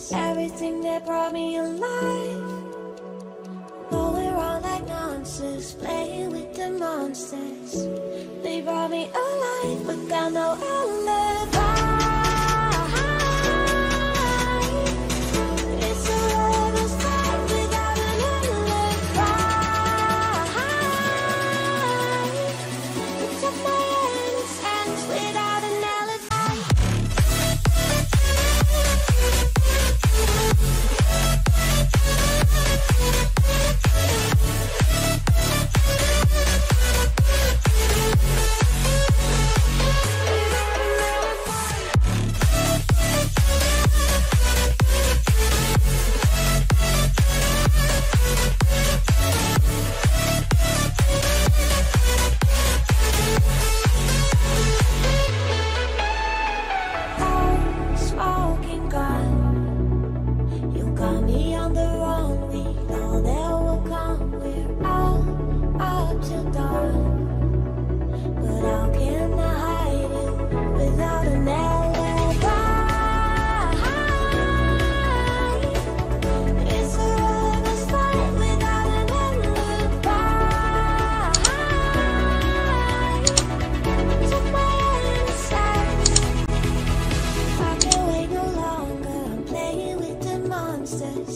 monsters, everything that brought me alive. But we're all like monsters, playing with the monsters. They brought me alive, but got no alibi. It's a lover's fight without an alibi. It's up my hands without an alibi.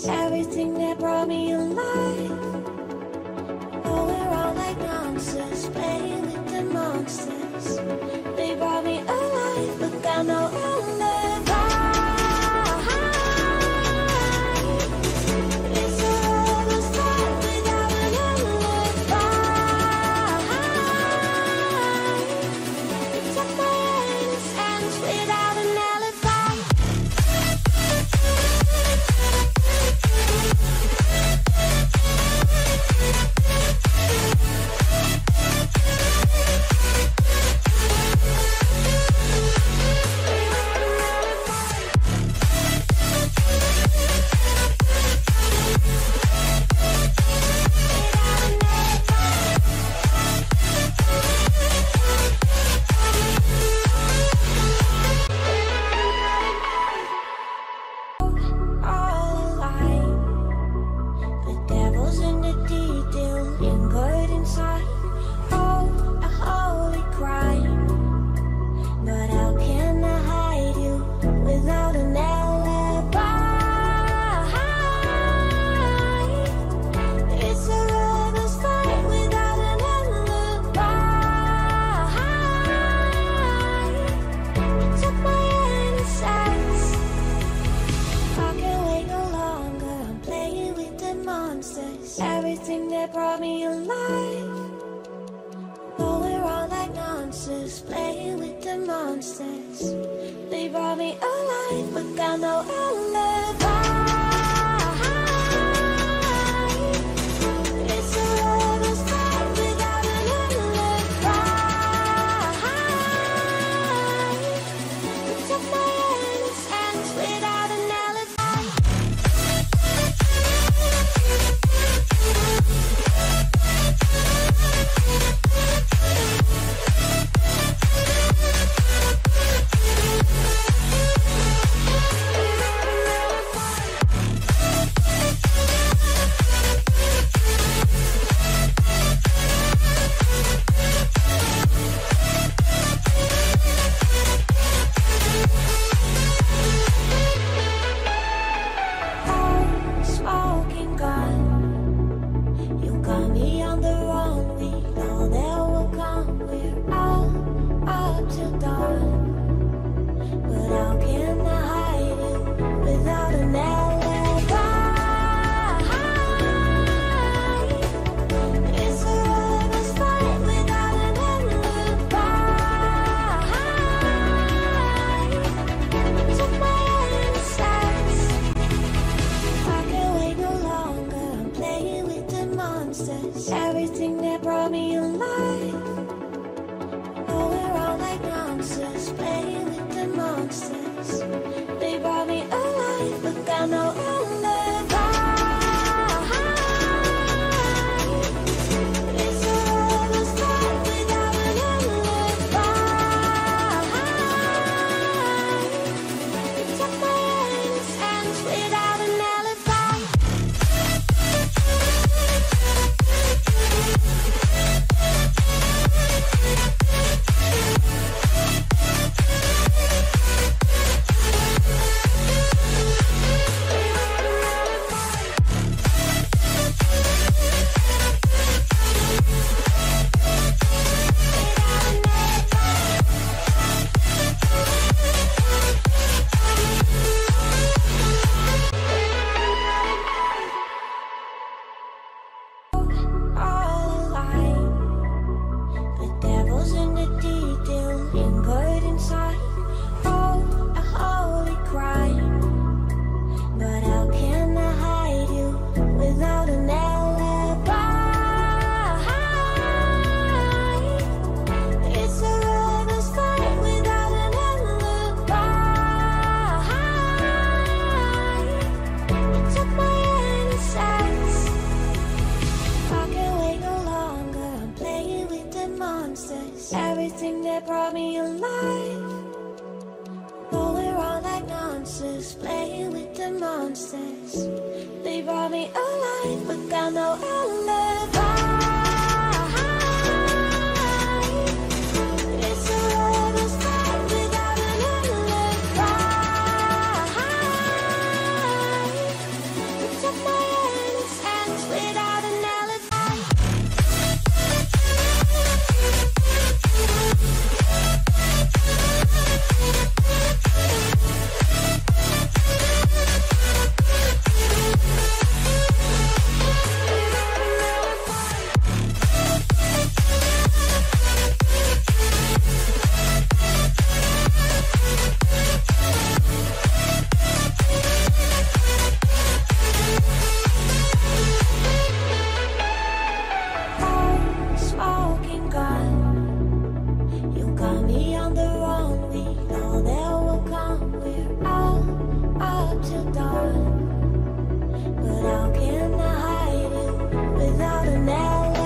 Everything that brought me alive. Oh, we're all like monsters, playing with the monsters. They brought me alive, but got no alibi. It's a lover's fight without an alibi. It's up my hands without an alibi. Everything that brought me alive. Oh, we're all like monsters, playing with the monsters. They brought me alive, but got no alibi. It's a lover's fight without an alibi. It's up my hands without an alibi. got no alibi. It's a lover's fight without an alibi. Took my innocence without an alibi. Smoking gun, you got me on the run. We know that will come. We're all up till dawn, but how can I hide you without an alibi?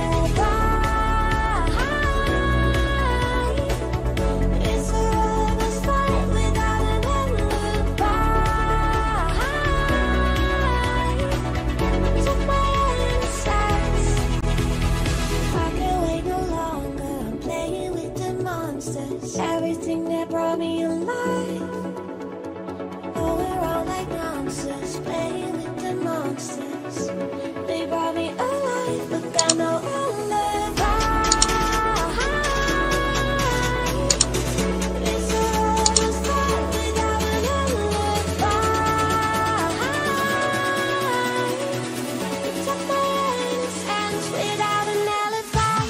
It's a lover's fight without an alibi. Took my innocence. I can't wait no longer. I'm playing with the monsters. Everything that brought me alive. Going around like monsters, playing with the monsters. They brought me alive, but got no alibi. It's a lover's fight without an alibi. Took my innocence without an alibi.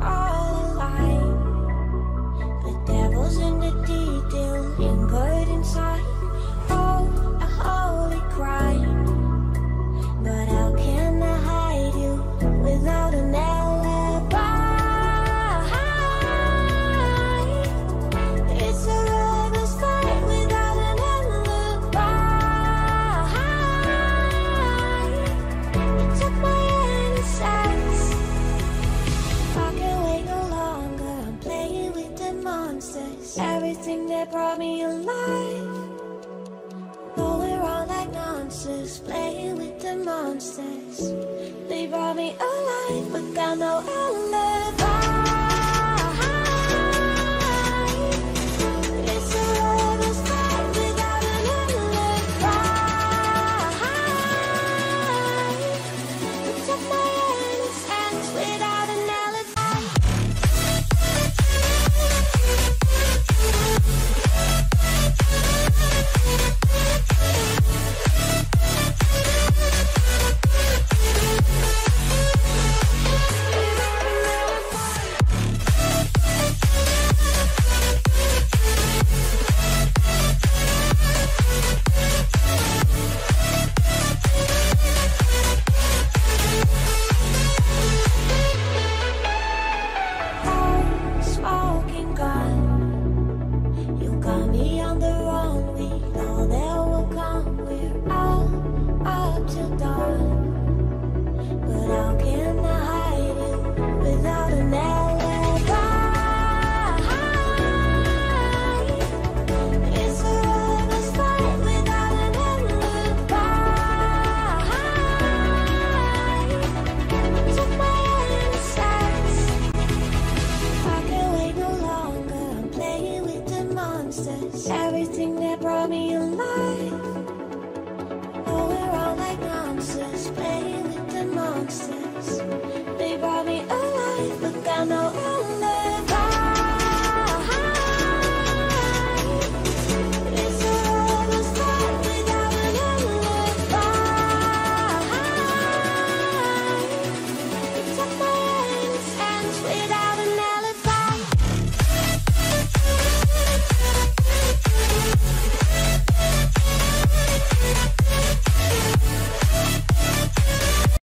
All alive, the devil's in the detail, lingered inside. Oh, a holy crime, but how can I hide you without an alibi? It's a lover's fight without an alibi. It took my innocence. I can't wait no longer. I'm playing with the monsters. Everything that brought me alive. Going around like monsters, playing with the monsters. They brought me alive, but got no alibi.